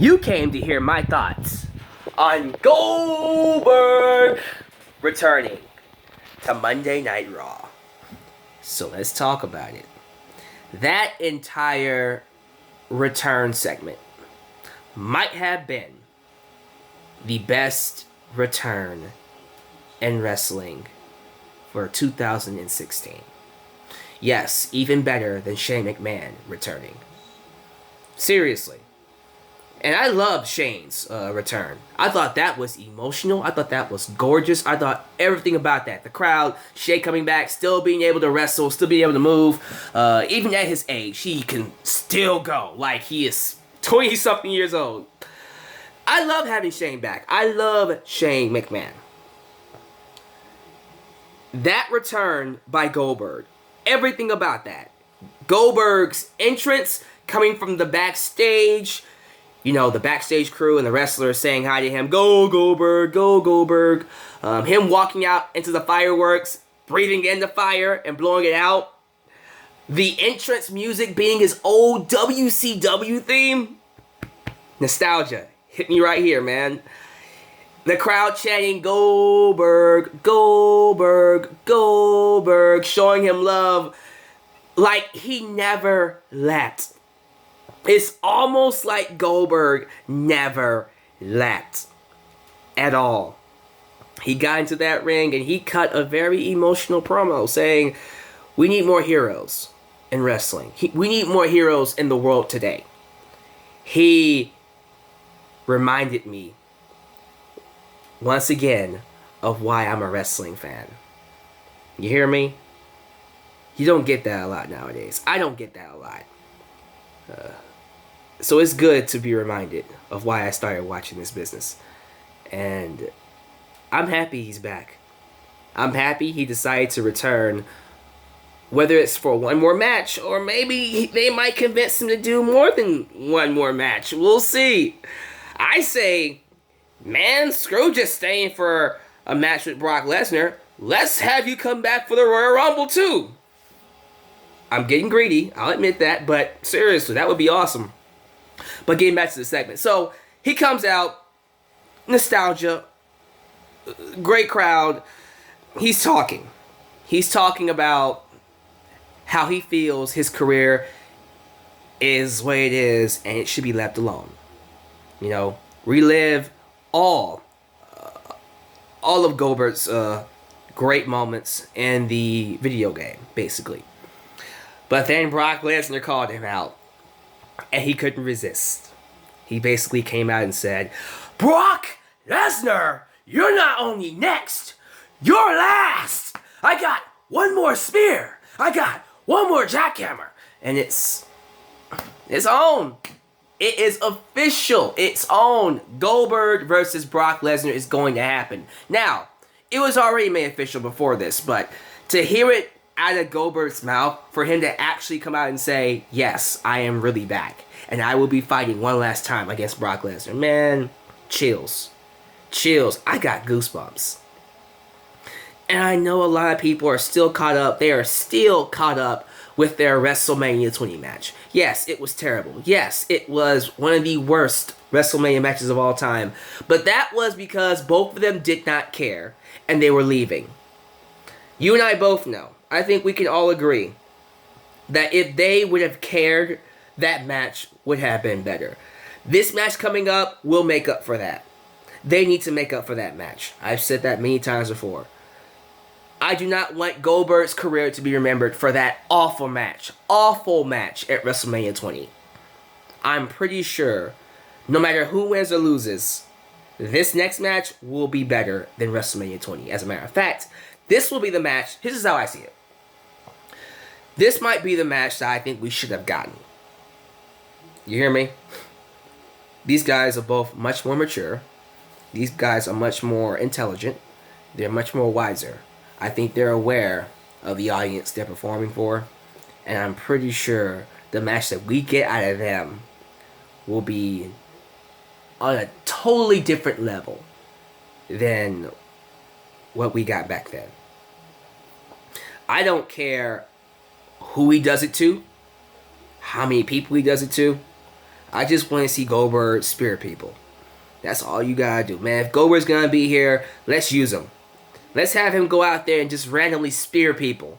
You came to hear my thoughts on Goldberg returning to Monday Night Raw. So let's talk about it. That entire return segment might have been the best return in wrestling for 2016. Yes, even better than Shane McMahon returning. Seriously. And I loved Shane's return. I thought that was emotional. I thought that was gorgeous. I thought everything about that. The crowd, Shane coming back, still being able to wrestle, still being able to move. Even at his age, he can still go. Like, he is 20-something years old. I love having Shane back. I love Shane McMahon. That return by Goldberg, everything about that. Goldberg's entrance coming from the backstage. You know, the backstage crew and the wrestlers saying hi to him. Go, Goldberg. Go, Goldberg. Him walking out into the fireworks, breathing in the fire and blowing it out. The entrance music being his old WCW theme. Nostalgia. Hit me right here, man. The crowd chanting, Goldberg, Goldberg, Goldberg. Showing him love like he never left. It's almost like Goldberg never left at all. He got into that ring and he cut a very emotional promo saying, we need more heroes in wrestling. We need more heroes in the world today. He reminded me once again of why I'm a wrestling fan. You hear me? You don't get that a lot nowadays. I don't get that a lot. So it's good to be reminded of why I started watching this business. And I'm happy he's back. I'm happy he decided to return. Whether it's for one more match or maybe they might convince him to do more than one more match. We'll see. I say, man, screw just staying for a match with Brock Lesnar. Let's have you come back for the Royal Rumble too. I'm getting greedy, I'll admit that, but seriously, that would be awesome. But getting back to the segment. So, he comes out, nostalgia, great crowd. He's talking. He's talking about how he feels his career is what it is and it should be left alone. You know, relive all of Goldberg's great moments in the video game, basically. But then Brock Lesnar called him out, and he couldn't resist. He basically came out and said, Brock Lesnar, you're not only next, you're last. I got one more spear. I got one more jackhammer. And it's on. It is official. It's on. Goldberg versus Brock Lesnar is going to happen. Now, it was already made official before this, but to hear it out of Goldberg's mouth, for him to actually come out and say, yes, I am really back, and I will be fighting one last time against Brock Lesnar. Man, chills. Chills. I got goosebumps. And I know a lot of people are still caught up. They are still caught up with their WrestleMania 20 match. Yes, it was terrible. Yes, it was one of the worst WrestleMania matches of all time. But that was because both of them did not care, and they were leaving. You and I both know. I think we can all agree that if they would have cared, that match would have been better. This match coming up will make up for that. They need to make up for that match. I've said that many times before. I do not want Goldberg's career to be remembered for that awful match at WrestleMania 20. I'm pretty sure, no matter who wins or loses, this next match will be better than WrestleMania 20. As a matter of fact, this will be the match. This is how I see it. This might be the match that I think we should have gotten. You hear me? These guys are both much more mature. These guys are much more intelligent. They're much more wiser. I think they're aware of the audience they're performing for. And I'm pretty sure the match that we get out of them will be on a totally different level than what we got back then. I don't care who he does it to, how many people he does it to. I just want to see Goldberg spear people. That's all you gotta do, man. If Goldberg's gonna be here, let's use him. Let's have him go out there and just randomly spear people.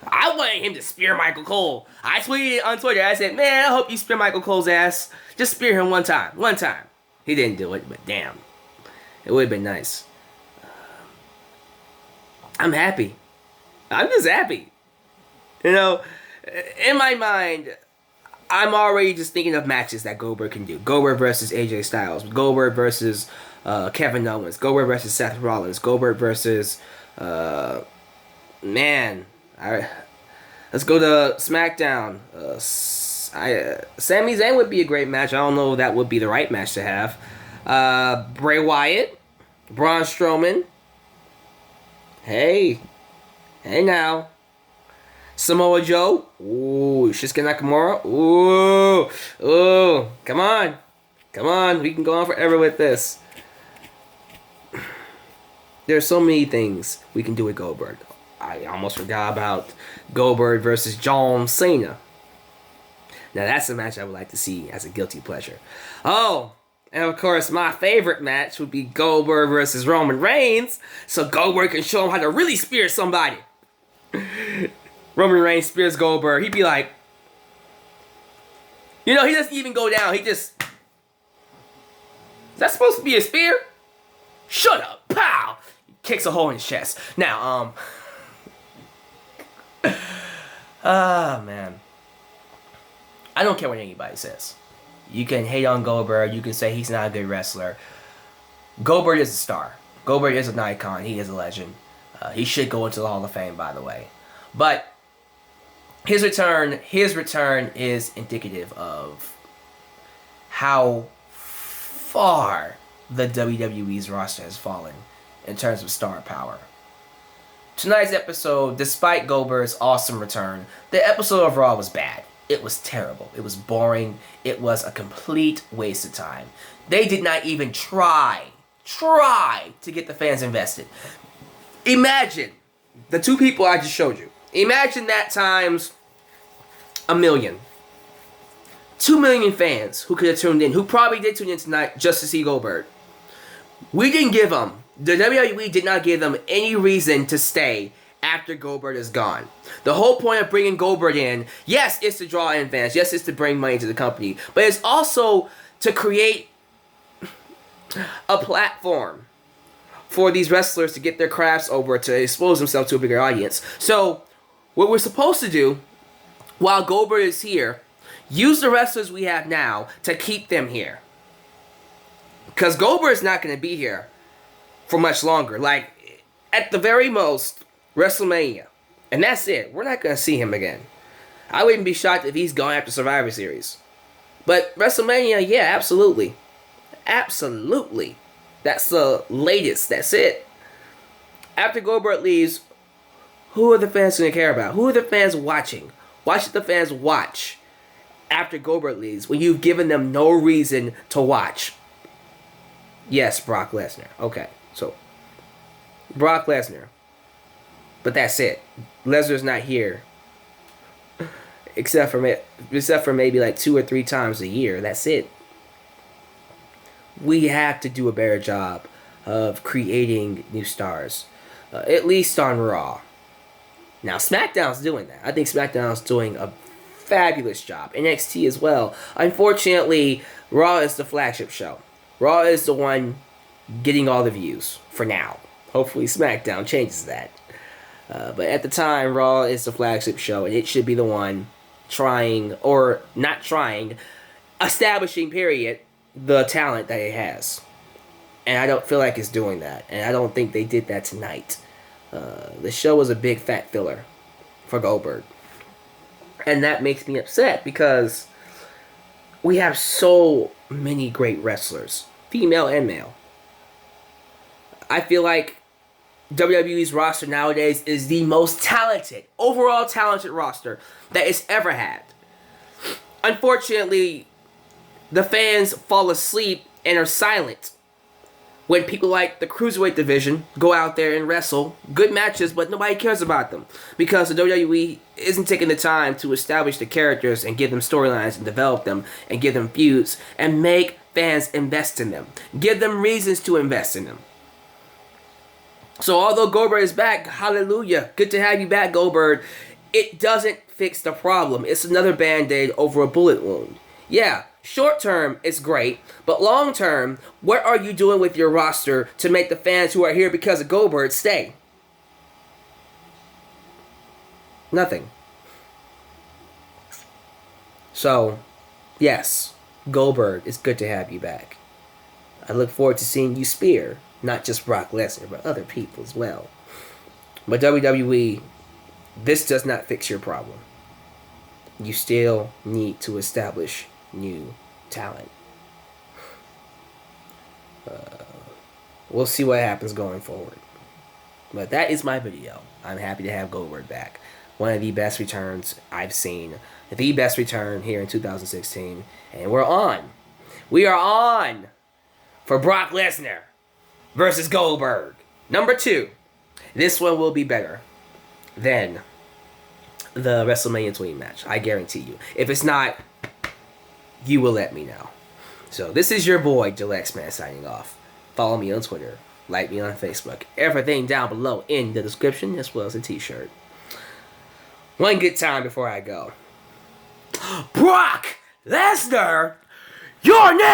I wanted him to spear Michael Cole. I tweeted on Twitter. I said, man, I hope you spear Michael Cole's ass. Just spear him one time. One time. He didn't do it, but damn. It would have been nice. I'm happy. I'm just happy. You know, in my mind, I'm already just thinking of matches that Goldberg can do. Goldberg versus AJ Styles. Goldberg versus Kevin Owens. Goldberg versus Seth Rollins. Goldberg versus... let's go to SmackDown. Sami Zayn would be a great match. I don't know if that would be the right match to have. Bray Wyatt. Braun Strowman. Hey now. Samoa Joe. Ooh, Shinsuke Nakamura. Ooh, come on. We can go on forever with this. There's so many things we can do with Goldberg. I almost forgot about Goldberg versus John Cena. Now that's a match I would like to see as a guilty pleasure. Oh, and of course my favorite match would be Goldberg versus Roman Reigns, so Goldberg can show him how to really spear somebody. Roman Reigns spears Goldberg. He'd be like, he doesn't even go down. He just, is that supposed to be a spear? Shut up. Pow. Kicks a hole in his chest. Now, man. I don't care what anybody says. You can hate on Goldberg. You can say he's not a good wrestler. Goldberg is a star. Goldberg is an icon. He is a legend. He should go into the Hall of Fame, by the way. But his return is indicative of how far the WWE's roster has fallen in terms of star power. Tonight's episode, despite Goldberg's awesome return, the episode of Raw was bad. It was terrible. It was boring. It was a complete waste of time. They did not even try to get the fans invested. Imagine the two people I just showed you. Imagine that times 1 million. 2 million fans who could have tuned in, who probably did tune in tonight just to see Goldberg. We didn't give them, the WWE did not give them any reason to stay after Goldberg is gone. The whole point of bringing Goldberg in, yes, it's to draw in fans, yes, it's to bring money to the company, but it's also to create a platform for these wrestlers to get their crafts over, to expose themselves to a bigger audience. So, what we're supposed to do, while Goldberg is here, use the wrestlers we have now to keep them here. Because Goldberg's not going to be here for much longer. Like, at the very most, WrestleMania. And that's it. We're not going to see him again. I wouldn't be shocked if he's gone after Survivor Series. But WrestleMania, yeah, absolutely. Absolutely. That's the latest. That's it. After Goldberg leaves, who are the fans going to care about? Who are the fans watching? Why should the fans watch after Goldberg leaves when you've given them no reason to watch? Yes, Brock Lesnar. Okay, so Brock Lesnar. But that's it. Lesnar's not here. Except for maybe like 2 or 3 times a year. That's it. We have to do a better job of creating new stars. At least on Raw. Now, SmackDown's doing that. I think SmackDown's doing a fabulous job. NXT as well. Unfortunately, Raw is the flagship show. Raw is the one getting all the views for now. Hopefully SmackDown changes that. But at the time, Raw is the flagship show, and it should be the one trying, or not trying, establishing, period, the talent that it has. And I don't feel like it's doing that. And I don't think they did that tonight. The show was a big fat filler for Goldberg. And that makes me upset because we have so many great wrestlers, female and male. I feel like WWE's roster nowadays is the most talented, overall talented roster that it's ever had. Unfortunately, the fans fall asleep and are silent when people like the Cruiserweight division go out there and wrestle good matches, but nobody cares about them because the WWE isn't taking the time to establish the characters and give them storylines and develop them and give them feuds and make fans invest in them. Give them reasons to invest in them. So although Goldberg is back, hallelujah, good to have you back, Goldberg, it doesn't fix the problem. It's another Band-Aid over a bullet wound. Yeah, short term, it's great, but long term, what are you doing with your roster to make the fans who are here because of Goldberg stay? Nothing. So, yes, Goldberg, it's good to have you back. I look forward to seeing you spear, not just Brock Lesnar, but other people as well. But WWE, this does not fix your problem. You still need to establish new talent. We'll see what happens going forward. But that is my video. I'm happy to have Goldberg back. One of the best returns I've seen. The best return here in 2016. And we're on. We are on for Brock Lesnar versus Goldberg. Number 2. This one will be better than the WrestleMania 20 match. I guarantee you. If it's not, you will let me know. So this is your boy, Alyx Man, signing off. Follow me on Twitter. Like me on Facebook. Everything down below in the description, as well as a t-shirt. One good time before I go. Brock Lesnar, you're next!